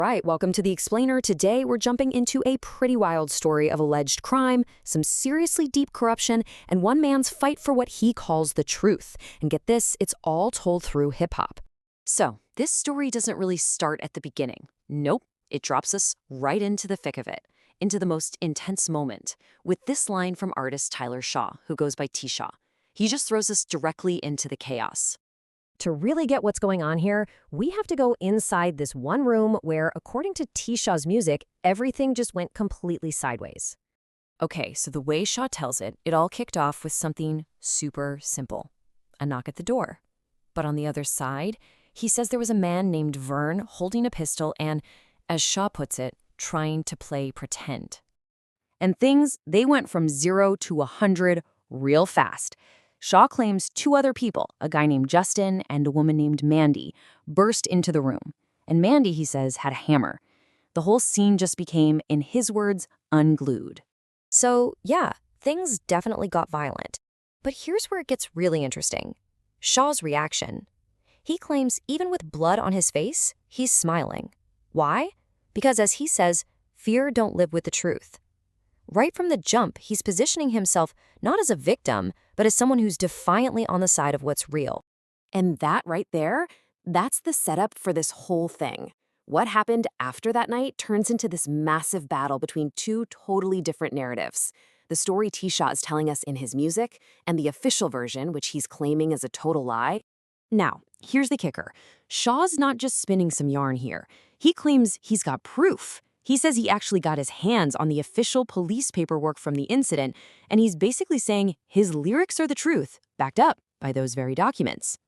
Right, welcome to the Explainer. Today we're jumping into a pretty wild story of alleged crime, some seriously deep corruption, and one man's fight for what he calls the truth. And get this, it's all told through hip-hop. So, this story doesn't really start at the beginning. Nope, it drops us right into the thick of it, into the most intense moment, with this line from artist TShaw, who goes by TShaw. He just throws us directly into the chaos. To really get what's going on here, we have to go inside this one room where, according to TShaw's music, everything just went completely sideways. Okay, so the way Shaw tells it, it all kicked off with something super simple. A knock at the door. But on the other side, he says there was a man named Vern holding a pistol and, as Shaw puts it, trying to play pretend. And things, they went from 0 to 100 real fast. Shaw claims two other people, a guy named Justin and a woman named Mandy, burst into the room. And Mandy, he says, had a hammer. The whole scene just became, in his words, unglued. So, yeah, things definitely got violent. But here's where it gets really interesting. Shaw's reaction. He claims even with blood on his face, he's smiling. Why? Because, as he says, fear don't live with the truth. Right from the jump, he's positioning himself not as a victim, but as someone who's defiantly on the side of what's real. And that right there, that's the setup for this whole thing. What happened after that night turns into this massive battle between two totally different narratives. The story TShaw is telling us in his music, and the official version, which he's claiming is a total lie. Now, here's the kicker. Shaw's not just spinning some yarn here. He claims he's got proof. He says he actually got his hands on the official police paperwork from the incident, and he's basically saying his lyrics are the truth, backed up by those very documents.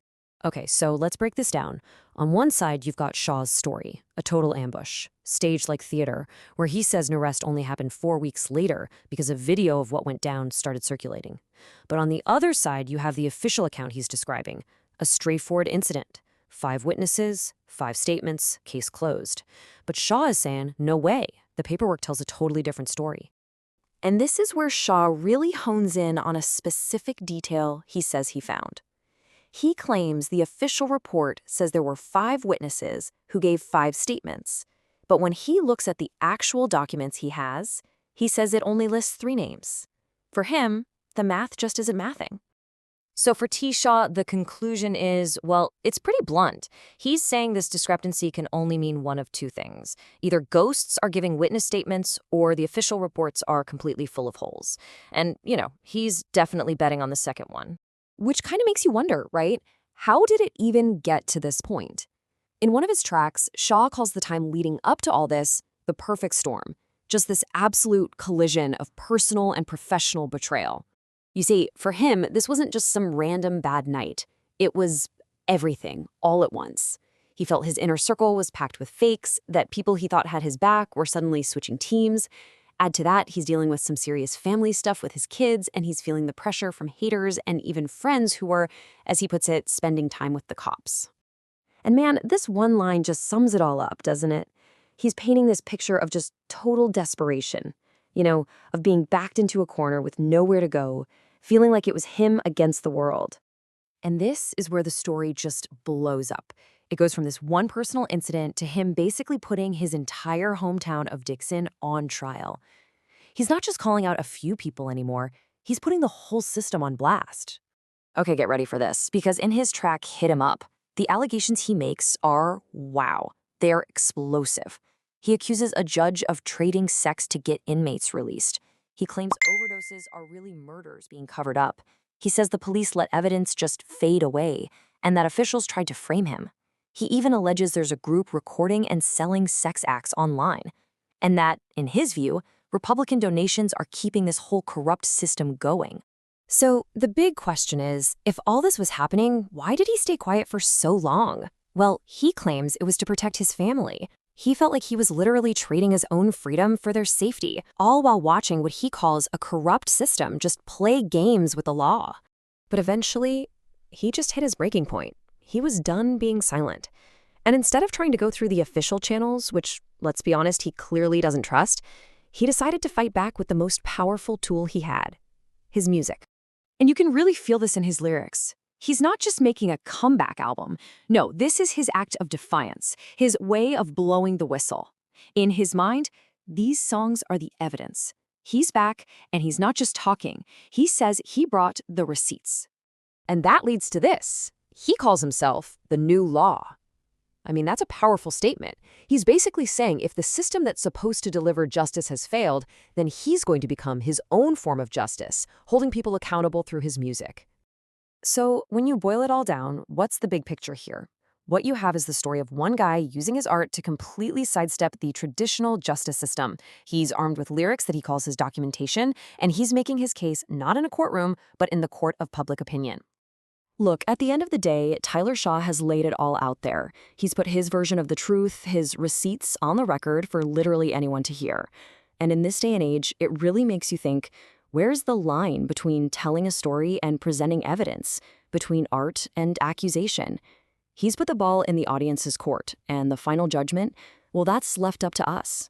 Okay, so let's break this down. On one side, you've got Shaw's story, a total ambush, staged like theater, where he says an arrest only happened 4 weeks later because a video of what went down started circulating. But on the other side, you have the official account he's describing, a straightforward incident. 5 witnesses, 5 statements, case closed. But Shaw is saying, no way, the paperwork tells a totally different story. And this is where Shaw really hones in on a specific detail he says he found. He claims the official report says there were 5 witnesses who gave 5 statements. But when he looks at the actual documents he has, he says it only lists 3 names. For him, the math just isn't mathing. So for TShaw, the conclusion is, well, it's pretty blunt. He's saying this discrepancy can only mean one of 2 things. Either ghosts are giving witness statements or the official reports are completely full of holes. And, he's definitely betting on the second one. Which kind of makes you wonder, right? How did it even get to this point? In one of his tracks, Shaw calls the time leading up to all this the perfect storm. Just this absolute collision of personal and professional betrayal. You see, for him, this wasn't just some random bad night. It was everything, all at once. He felt his inner circle was packed with fakes, that people he thought had his back were suddenly switching teams. Add to that, he's dealing with some serious family stuff with his kids, and he's feeling the pressure from haters and even friends who were, as he puts it, spending time with the cops. And man, this one line just sums it all up, doesn't it? He's painting this picture of just total desperation, of being backed into a corner with nowhere to go, feeling like it was him against the world. And this is where the story just blows up. It goes from this one personal incident to him basically putting his entire hometown of Dixon on trial. He's not just calling out a few people anymore, he's putting the whole system on blast. Okay, get ready for this, because in his track, Hit 'Em Up, the allegations he makes are, wow, they are explosive. He accuses a judge of trading sex to get inmates released. He claims overdoses are really murders being covered up. He says the police let evidence just fade away, and that officials tried to frame him. He even alleges there's a group recording and selling sex acts online, and that, in his view, Republican donations are keeping this whole corrupt system going. So the big question is, if all this was happening, why did he stay quiet for so long? Well, he claims it was to protect his family. He felt like he was literally trading his own freedom for their safety, all while watching what he calls a corrupt system just play games with the law. But eventually, he just hit his breaking point. He was done being silent. And instead of trying to go through the official channels, which, let's be honest, he clearly doesn't trust, he decided to fight back with the most powerful tool he had, his music. And you can really feel this in his lyrics. He's not just making a comeback album. No, this is his act of defiance, his way of blowing the whistle. In his mind, these songs are the evidence. He's back, and he's not just talking. He says he brought the receipts. And that leads to this. He calls himself the new law. I mean, that's a powerful statement. He's basically saying if the system that's supposed to deliver justice has failed, then he's going to become his own form of justice, holding people accountable through his music. So, when you boil it all down, what's the big picture here? What you have is the story of one guy using his art to completely sidestep the traditional justice system. He's armed with lyrics that he calls his documentation, and he's making his case not in a courtroom, but in the court of public opinion. Look, at the end of the day, Tyler Shaw has laid it all out there. He's put his version of the truth, his receipts on the record for literally anyone to hear. And in this day and age, it really makes you think, where's the line between telling a story and presenting evidence, between art and accusation? He's put the ball in the audience's court, and the final judgment, well, that's left up to us.